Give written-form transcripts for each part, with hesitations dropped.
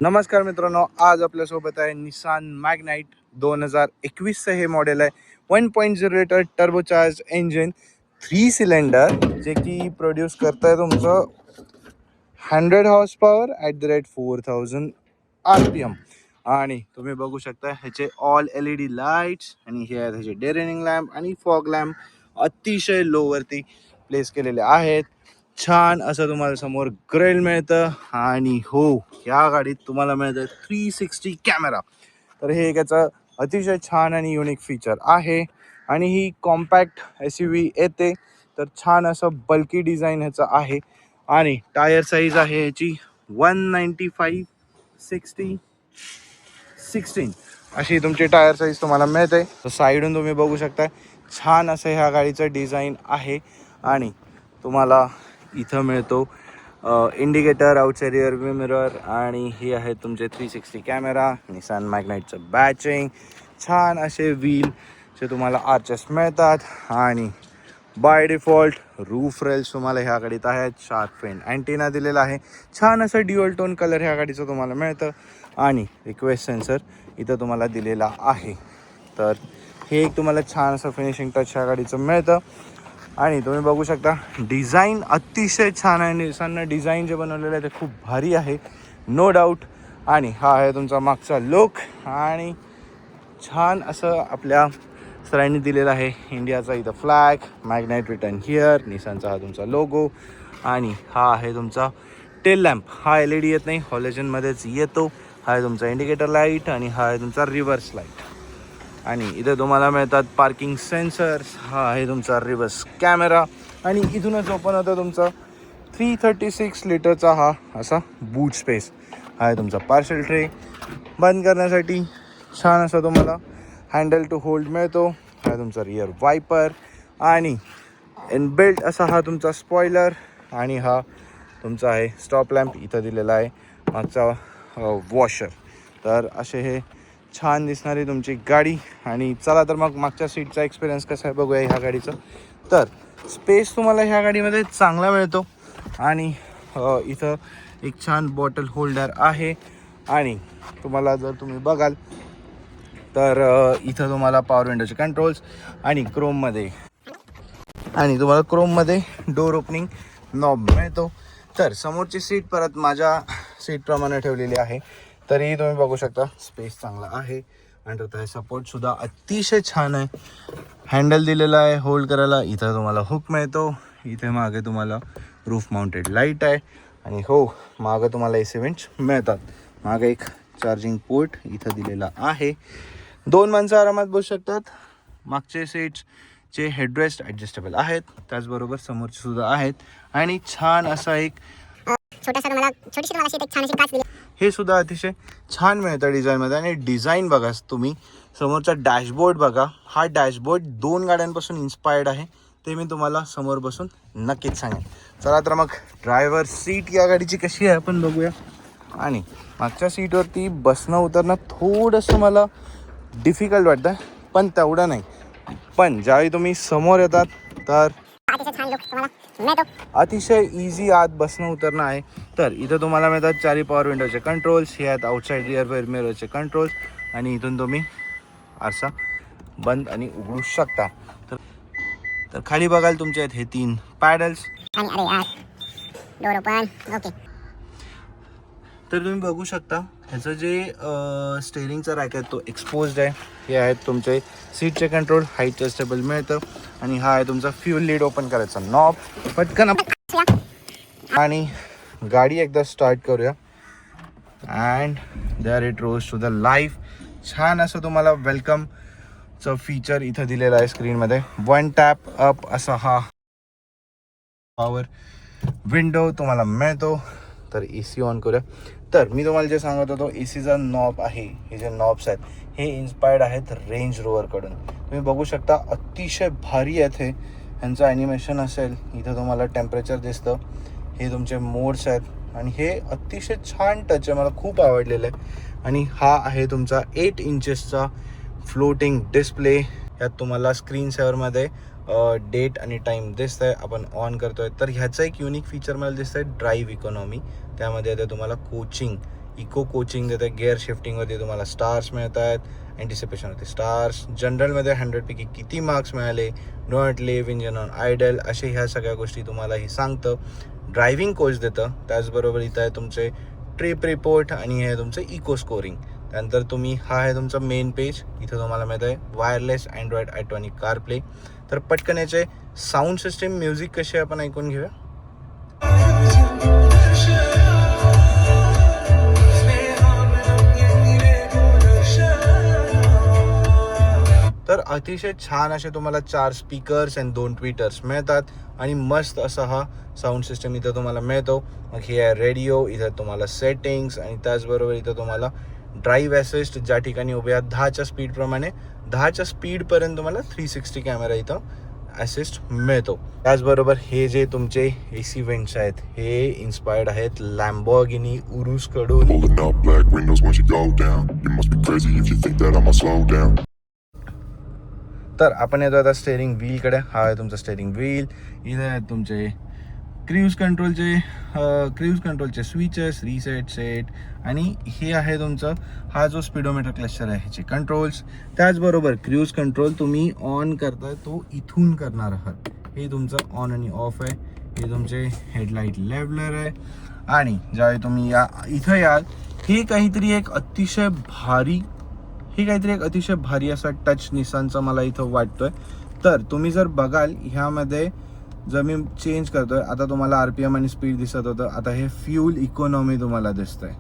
नमस्कार मित्रांनो, आज आपल्यासोबत आहे निसान मॅग्नाइट 2021चं हे मॉडेल आहे. 1.0 लिटर टर्बोचार्ज इंजिन 3 सिलेंडर जे की प्रोड्यूस करत आहे तुमचं 100 horse power at the rate 4000 RPM. आणि तुम्ही बघू शकता ह्याचे ऑल LED लाईट्स आणि हे आहेत ह्याचे डेरेनिंग लॅम्प आणि फॉग लॅम्प अतिशय लोवरती प्लेस केलेले आहेत. छान असं तुम्हाला समोर ग्रिल मिळतं आणि हो, या गाडीत तुम्हाला मिळतं 360 कॅमेरा. तर हे एक याचं अतिशय छान आणि युनिक फीचर आहे. आणि ही कॉम्पॅक्ट SUV येते, तर छान असं बल्की डिझाईन ह्याचं आहे. आणि टायर साईज आहे ह्याची 195/60/16 अशी तुमची टायर साईज तुम्हाला मिळते. साईडून तुम्ही बघू शकता छान असं ह्या गाडीचं डिझाईन आहे. आणि तुम्हाला इथं मिळतो indicator, outside rear view mirror आणि ही आहे तुमचे 360 कॅमेरा, निसान मॅग्नाइटचं बॅचिंग, छान असे व्हील जे तुम्हाला आर्चेस मिळतात. आणि बाय डिफॉल्ट रूफ रेल्स तुम्हाला ह्या गाडीत आहेत. शार्क फेन अँटिना दिलेला आहे. छान असं ड्युअल टोन कलर ह्या गाडीचं तुम्हाला मिळतं. आणि रिक्वेस्ट सेन्सर इथं तुम्हाला दिलेला आहे. तर हे एक तुम्हाला छान असं फिनिशिंग टच ह्या गाडीचं मिळतं. आणि तुम्ही बघू शकता डिझाईन अतिशय छान आहे. निसाननं डिझाईन जे बनवलेलं आहे ते खूप भारी आहे, नो डाऊट. आणि हा आहे तुमचा मागचा लुक. आणि छान असं आपल्या सरांनी दिलेलं आहे इंडियाचा इथं फ्लॅग, मॅग्नाइट रिटर्न हिअर, निसानचा हा तुमचा लोगो. आणि हा आहे तुमचा टेल लॅम्प. हा LED येत नाही, हॉलोजनमध्येच येतो. हा आहे तुमचा इंडिकेटर लाईट आणि हा आहे तुमचा रिव्हर्स लाईट. आणि इथे तुम्हाला मिळतात पार्किंग सेन्सर्स. हा आहे तुमचा रिव्हर्स कॅमेरा. आणि इथूनच ओपन होतं तुमचा 336 लिटरचा हा असा बूट स्पेस. हा आहे तुमचा पार्सल ट्रे. बंद करण्यासाठी छान असं तुम्हाला हँडल टू होल्ड मिळतो. हा आहे तुमचा रिअर वायपर. आणि इनबिल्ट असा हा तुमचा स्पॉयलर. आणि हा तुमचा आहे स्टॉप लॅम्प इथं दिलेला आहे, मागचा वॉशर. तर असे हे छान दिसणारी तुमची गाडी. आणि चला तर मग मागच्या सीटचा एक्सपिरियन्स कसा आहे बघूया ह्या गाडीचं. तर स्पेस तुम्हाला ह्या गाडीमध्ये चांगला मिळतो. आणि इथं एक छान बॉटल होल्डर आहे. आणि तुम्हाला जर तुम्ही बघाल तर इथं तुम्हाला पॉवर विंडोचे कंट्रोल्स आणि क्रोममध्ये डोर ओपनिंग नॉब मिळतो. तर समोरची सीट परत माझ्या सीटप्रमाणे ठेवलेली आहे, तरीही तुम्ही बघू शकता स्पेस चांगला आहे. आणि त्याचा सपोर्टसुद्धा अतिशय छान आहे. हँडल दिलेला आहे होल्ड करायला. इथं तुम्हाला हुक मिळतो. इथे मागे तुम्हाला रूफ माउंटेड लाईट आहे. आणि हो, मागं तुम्हाला AC व्हेंट्स मिळतात. मागे एक चार्जिंग पोर्ट इथं दिलेला आहे. 2 माणसं आरामात बसू शकतात. मागचे सीट्सचे हेडरेस्ट ॲडजस्टेबल आहेत, त्याचबरोबर समोरचे सुद्धा आहेत. आणि छान असा एक छोटीशी तुम्हाला शीट एक छानशी काच दिली. हे सुद्धा अतिशय छान मिळतं डिझाईनमध्ये. आणि डिझाईन बघा तुम्ही, समोरचा डॅशबोर्ड बघा. हा डॅशबोर्ड 2 गाड्यांपासून इन्स्पायर्ड आहे, ते मी तुम्हाला समोर बसून नक्कीच सांगेन. चला तर मग ड्रायव्हर सीट या गाडीची कशी आहे आपण बघूया. आणि मागच्या सीटवरती बसणं उतरणं थोडंसं मला डिफिकल्ट वाटतं, पण तेवढं नाही. पण ज्यावेळी तुम्ही समोर येतात तर अतिशय छान लुक तुम्हाला मिळतो. अतिशय इझी आत बसणं उतरणं आहे. तर इथं तुम्हाला मिळतात 4 पॉवर विंडोचे कंट्रोल्स. हे आहेत आउटसाईड रिअर व्ह्यू मिररचे कंट्रोल्स. आणि इथून तुम्ही आरसा बंद आणि उघडू शकता. तर खाली बघाल तुमचे आहेत हे 3 पॅडल्स. आणि अरे यार, डोर ओपन. ओके. तर तुम्ही बघू शकता ह्याचं जे स्टेअरिंगचा रॅक आहे तो एक्सपोज्ड आहे. हे आहेत तुमचे सीटचे कंट्रोल, हाईट एडजस्टेबल मिळतं. आणि हा आहे तुमचा फ्यूल लीड ओपन करायचा नॉब. पटकन आणि गाडी एकदा स्टार्ट करूया. And there it rose to the life. छान असं तुम्हाला वेलकमचं फीचर इथं दिलेलं आहे स्क्रीनमध्ये. 1 टॅप अप असा हा पॉवर विंडो तुम्हाला मिळतो. तर AC ऑन करूया. तर मी तुम्हाला जे सांगत होतो, ACचा नॉब आहे, हे जे नॉब्स आहेत हे इन्स्पायर्ड आहेत रेंज रोवरकडून. तुम्ही बघू शकता अतिशय भारी आहेत हे. ह्यांचं ॲनिमेशन असेल, इथं तुम्हाला टेम्परेचर दिसतं, हे तुमचे मोड्स आहेत. आणि हे अतिशय छान टच आहे, मला खूप आवडलेलं आहे. आणि हा आहे तुमचा 8 इंचेसचा फ्लोटिंग डिस्प्ले. यात तुम्हाला स्क्रीन सेवरमध्ये डेट आणि टाईम दिसतं आहे. आपण ऑन करतो आहे तर ह्याचं एक युनिक फीचर मला दिसतं आहे, ड्राईव्ह इकॉनॉमी. त्यामध्ये आता तुम्हाला कोचिंग इको कोचिंग देते, गिअर शिफ्टिंगवरती तुम्हाला स्टार्स मिळत आहेत, अँटिसिपेशनवरती स्टार्स, जनरलमध्ये 100पैकी किती मार्क्स मिळाले, not live, engine on idle, असे ह्या सगळ्या गोष्टी तुम्हाला ही सांगतं. ड्रायव्हिंग कोच देतं. त्याचबरोबर इथं आहे तुमचे ट्रिप रिपोर्ट आणि हे आहे तुमचं इको स्कोरिंग. त्यानंतर तुम्ही हा आहे तुमचा मेन पेज. इथं तुम्हाला माहीत आहे वायरलेस अँड्रॉइड ॲटॉनिक कार प्ले. तर पटकन याचे साऊंड सिस्टीम, म्युझिक कसे आपण ऐकून घेऊया. तर अतिशय छान असे तुम्हाला 4 स्पीकर्स आणि 2 ट्विटर्स मिळतात आणि मस्त असा हा साऊंड सिस्टम इथं तुम्हाला मिळतो. मग हे आहे रेडिओ, इथं तुम्हाला सेटिंग्स आणि त्याचबरोबर इथं तुम्हाला ड्राईव्ह असिस्ट, ज्या ठिकाणी उभे आहात 10च्या स्पीडप्रमाणे 10च्या स्पीडपर्यंत तुम्हाला 360 कॅमेरा इथं असिस्ट मिळतो. त्याचबरोबर हे जे तुमचे AC व्हेंट्स आहेत हे इन्स्पायर्ड आहेत Lamborghini उरुसकडून. Pulling up black windows once you go down. You must be crazy if you think that I'ma slow down. तर आपण येतो आता स्टेअरिंग व्हीलकडे. हा आहे तुमचा स्टेअरिंग व्हील. इथे आहेत तुमचे क्रूज कंट्रोलचे स्विचेस, रिसेट, सेट आणि हे आहे तुमचं हा जो स्पीडोमीटर क्लस्टर आहे ह्याचे कंट्रोल्स. त्याचबरोबर क्रूज कंट्रोल तुम्ही ऑन करताय तो इथून करणार आहात. हे तुमचं ऑन आणि ऑफ आहे. हे तुमचे हेडलाईट लेव्हलर आहे. आणि ज्यावेळी तुम्ही इथं याल हे काहीतरी एक अतिशय भारी असा टच निसानचा मला इथं वाटतोय. तर तुम्ही जर बघाल ह्यामध्ये जर मी चेंज करतोय, आता तुम्हाला RPM आणि स्पीड दिसत होतं, आता हे फ्यूल इकॉनॉमी तुम्हाला दिसतंय.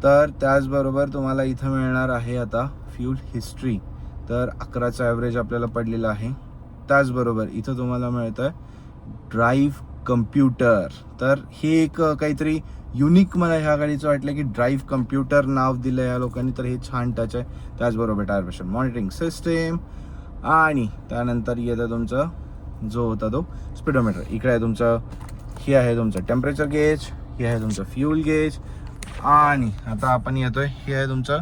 तर त्याचबरोबर तुम्हाला इथं मिळणार आहे आता फ्यूल हिस्ट्री. तर 11चा ॲव्हरेज आपल्याला पडलेला आहे. त्याचबरोबर इथं तुम्हाला मिळतं ड्राईव्ह कम्प्युटर. तर हे एक काहीतरी युनिक मला ह्या गाडीचं वाटलं की ड्राईव्ह कम्प्युटर नाव दिलं या लोकांनी. तर हे छान टच आहे. त्याचबरोबर टायर प्रेशर मॉनिटरिंग सिस्टीम आणि त्यानंतर येतं तुमचं जो होता तो स्पीडोमीटर. इकडे आहे तुमचं, हे आहे तुमचं टेम्परेचर गेज, हे आहे तुमचं फ्यूल गेज आणि आता आपण येतोय हे आहे तुमचं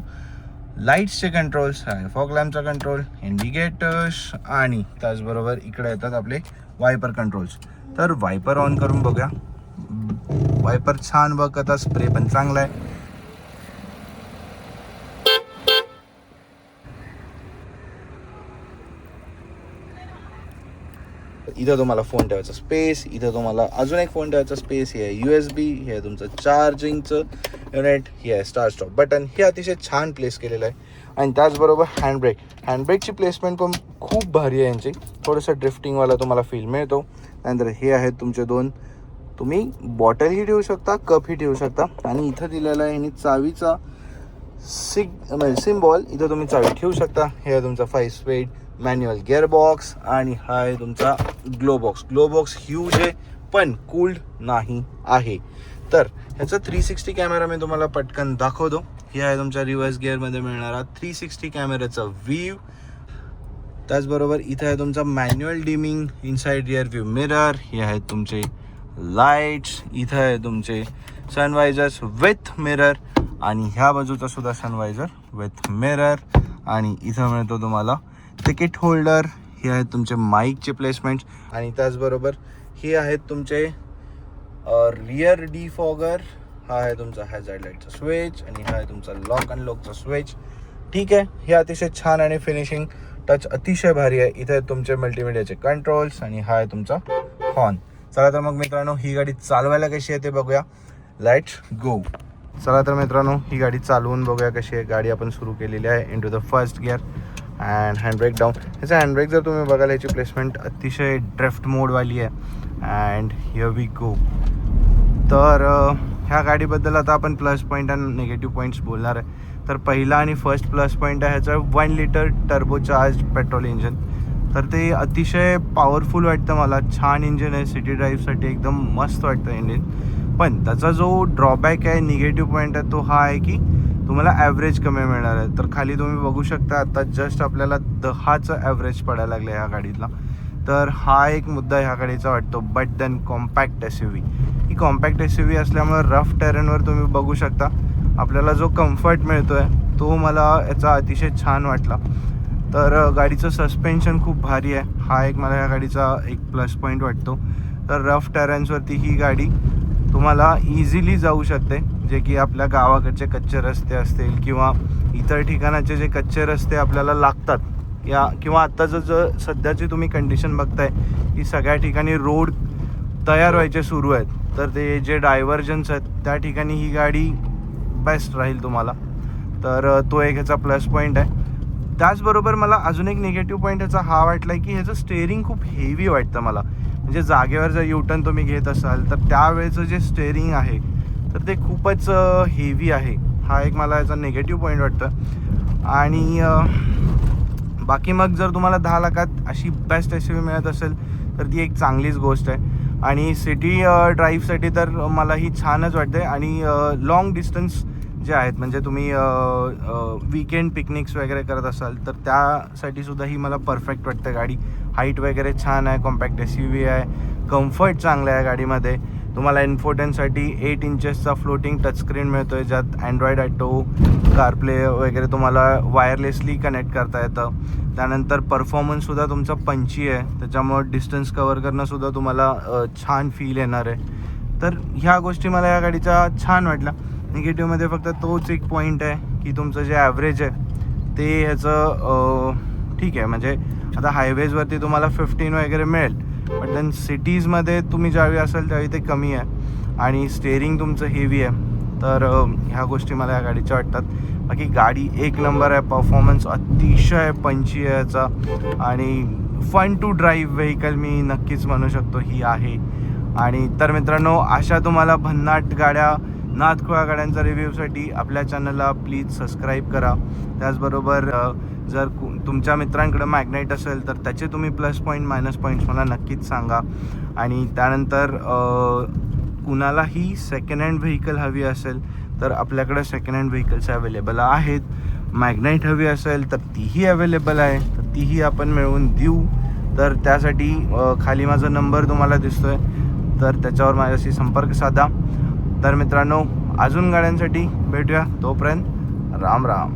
लाईट्सचे कंट्रोल्स आहे, फॉग लॅम्पचा कंट्रोल, इंडिकेटर्स आणि त्याचबरोबर इकडे येतात आपले वायपर कंट्रोल्स. तर वायपर ऑन करून बघूया. वायपर छान वर्क आता, स्प्रे पण चांगला आहे. इथं तुम्हाला फोन ठेवायचा स्पेस, इथं तुम्हाला अजून एक फोन ठेवायचा स्पेस. हे आहे USB, हे आहे तुमचं चार्जिंगचं युनिट, हे आहे स्टार्ट स्टॉप बटन. हे अतिशय छान प्लेस केलेलं आहे. आणि त्याचबरोबर हँडब्रेकची प्लेसमेंट पण खूप भारी आहे यांची. थोडंसं ड्रिफ्टिंगवाला तुम्हाला फील मिळतो. त्यानंतर हे आहेत तुमचे 2, तुम्ही बॉटलही ठेवू शकता, कपही ठेवू शकता. आणि इथं दिलेला आहे ह्यांनी चावीचा सिम्बॉल, इथं तुम्ही चावी ठेवू शकता. हे आहे तुमचा 5 स्पीड मॅन्युअल गिअरबॉक्स आणि हा आहे तुमचा ग्लो बॉक्स ह्यूज आहे पण कूल्ड नाही आहे. तर ह्याचा 360 कॅमेरा मी तुम्हाला पटकन दाखवतो. हे आहे तुमच्या रिव्हर्स गिअरमध्ये मिळणारा 360 कॅमेराचा व्ह्यू. त्याचबरोबर इथे आहे तुमचा manual dimming inside rear view mirror. हे आहेत तुमचे लाईट्स, इथं आहे तुमचे सनवायझर्स विथ मिरर आणि ह्या बाजूचा सुद्धा सनवायझर विथ मिरर. आणि इथं मिळतो तुम्हाला तिकीट होल्डर. हे आहेत तुमचे माईकचे प्लेसमेंट्स आणि त्याचबरोबर हे आहेत तुमचे रिअर डिफॉगर. हा आहे तुमचा हॅझार्ड लाईटचा स्विच आणि हा आहे तुमचा लॉक अनलॉकचा स्विच. ठीक आहे, हे अतिशय छान आणि फिनिशिंग टच अतिशय भारी आहे. इथे आहेत तुमचे मल्टीमीडियाचे कंट्रोल्स आणि हा आहे तुमचा हॉर्न. चला तर मग मित्रांनो ही गाडी चालवायला कशी आहे ते बघूया. Let's go. चला तर मित्रांनो ही गाडी चालवून बघूया कशी आहे. गाडी आपण सुरू केलेली आहे into the first gear and handbrake down. ह्याचा हँडब्रेक जर तुम्ही बघाल ह्याची प्लेसमेंट अतिशय ड्रिफ्ट मोडवाली आहे. And here we go. तर ह्या गाडीबद्दल आता आपण प्लस पॉईंट आणि निगेटिव्ह पॉईंट्स बोलणार आहे. तर पहिला आणि फर्स्ट प्लस पॉईंट आहे ह्याचा 1 लिटर टर्बोचार्ज पेट्रोल इंजन. तर ते अतिशय पॉवरफुल वाटतं मला. छान इंजिन आहे, सिटी ड्राईव्हसाठी एकदम मस्त वाटतं इंजिन. पण त्याचा जो ड्रॉबॅक आहे, निगेटिव्ह पॉईंट आहे तो हा आहे की तुम्हाला ॲव्हरेज कमी मिळणार आहे. तर खाली तुम्ही बघू शकता आता जस्ट आपल्याला 10चं ॲव्हरेज पडायला लागलं ह्या गाडीला. तर हा एक मुद्दा ह्या गाडीचा वाटतो. बट देन कॉम्पॅक्ट SUV, ही कॉम्पॅक्ट SUV असल्यामुळे रफ टेरेनवर तुम्ही बघू शकता आपल्याला जो कम्फर्ट मिळतो आहे तो मला याचा अतिशय छान वाटला. तर गाडीचं सस्पेन्शन खूप भारी आहे. हा एक मला ह्या गाडीचा एक प्लस पॉईंट वाटतो. तर रफ टेरेन्सवरती ही गाडी तुम्हाला इझिली जाऊ शकते. जे की आपल्या गावाकडचे कच्चे रस्ते असतील किंवा इतर ठिकाणाचे जे कच्चे रस्ते आपल्याला लागतात या किंवा आत्ताचं जर सध्याची तुम्ही कंडिशन बघताय की सगळ्या ठिकाणी रोड तयार व्हायचे सुरू आहेत, तर ते जे डायव्हर्जन्स आहेत त्या ठिकाणी ही गाडी बेस्ट राहील तुम्हाला. तर तो एक ह्याचा प्लस पॉईंट आहे. त्याचबरोबर मला अजून एक निगेटिव्ह पॉईंट ह्याचा हा वाटला आहे की ह्याचं स्टेअरिंग खूप हेवी वाटतं मला. म्हणजे जागेवर जर युटर्न तुम्ही घेत असाल तर त्यावेळेचं जे स्टेअरिंग आहे तर ते खूपच हेवी आहे. हा एक मला याचा निगेटिव्ह पॉईंट वाटतं. आणि बाकी मग जर तुम्हाला 10 लाखात अशी बेस्ट SUV मिळत असेल तर ती एक चांगलीच गोष्ट आहे. आणि सिटी ड्राईव्हसाठी तर मला ही छानच वाटते. आणि लाँग डिस्टन्स जे आहेत म्हणजे तुम्ही वीकेंड पिकनिक्स वगैरे करत असाल तर त्यासाठी सुद्धा ही मला परफेक्ट वाटते गाडी. हाईट वगैरे छान आहे, कॉम्पॅक्ट SUV आहे, कम्फर्ट चांगलं आहे गाडीमध्ये. तुम्हाला इन्फोटेनसाठी 8 इंचेसचा फ्लोटिंग टचस्क्रीन मिळतो आहे, ज्यात अँड्रॉइड ॲटो, कारप्ले वगैरे तुम्हाला वायरलेसली कनेक्ट करता येतं. त्यानंतर परफॉर्मन्ससुद्धा तुमचा पंची आहे, त्याच्यामुळं डिस्टन्स कवर करणंसुद्धा तुम्हाला छान फील येणार आहे. तर ह्या गोष्टी मला या गाडीच्या छान वाटल्या. निगेटिव्हमध्ये फक्त तोच एक पॉईंट आहे की तुमचं जे ॲव्हरेज आहे ते ह्याचं ठीक आहे. म्हणजे आता हायवेजवरती तुम्हाला 15 वगैरे मिळेल, बट देन सिटीजमध्ये तुम्ही ज्यावेळी असाल त्यावेळी ते कमी आहे आणि स्टेअरिंग तुमचं हेवी आहे. तर ह्या गोष्टी मला या गाडीच्या वाटतात. बाकी गाडी एक नंबर आहे, परफॉर्मन्स अतिशय पंची आहे याचा आणि फन टू ड्राईव्ह व्हेकल मी नक्कीच म्हणू शकतो ही आहे. आणि तर मित्रांनो, अशा तुम्हाला भन्नाट गाड्या, नादखुळा गाड्यांचा रिव्ह्यूसाठी आपल्या चॅनलला प्लीज सबस्क्राईब करा. त्याचबरोबर जर तुमच्या मित्रांकडे मॅग्नाईट असेल तर त्याचे तुम्ही प्लस पॉईंट मायनस पॉईंट्स मला नक्कीच सांगा. आणि त्यानंतर कुणालाही सेकंड हँड व्हेकल हवी असेल तर आपल्याकडे सेकंड हँड व्हेकल्स अवेलेबल आहेत. मॅग्नाईट हवी असेल तर तीही अवेलेबल आहे, तर तीही आपण मिळवून देऊ. तर त्यासाठी खाली माझा नंबर तुम्हाला दिसतो आहे, तर त्याच्यावर माझ्याशी संपर्क साधा. तर मित्रांनो, अजून गाड्यांसाठी भेटूया. तोपर्यंत राम राम.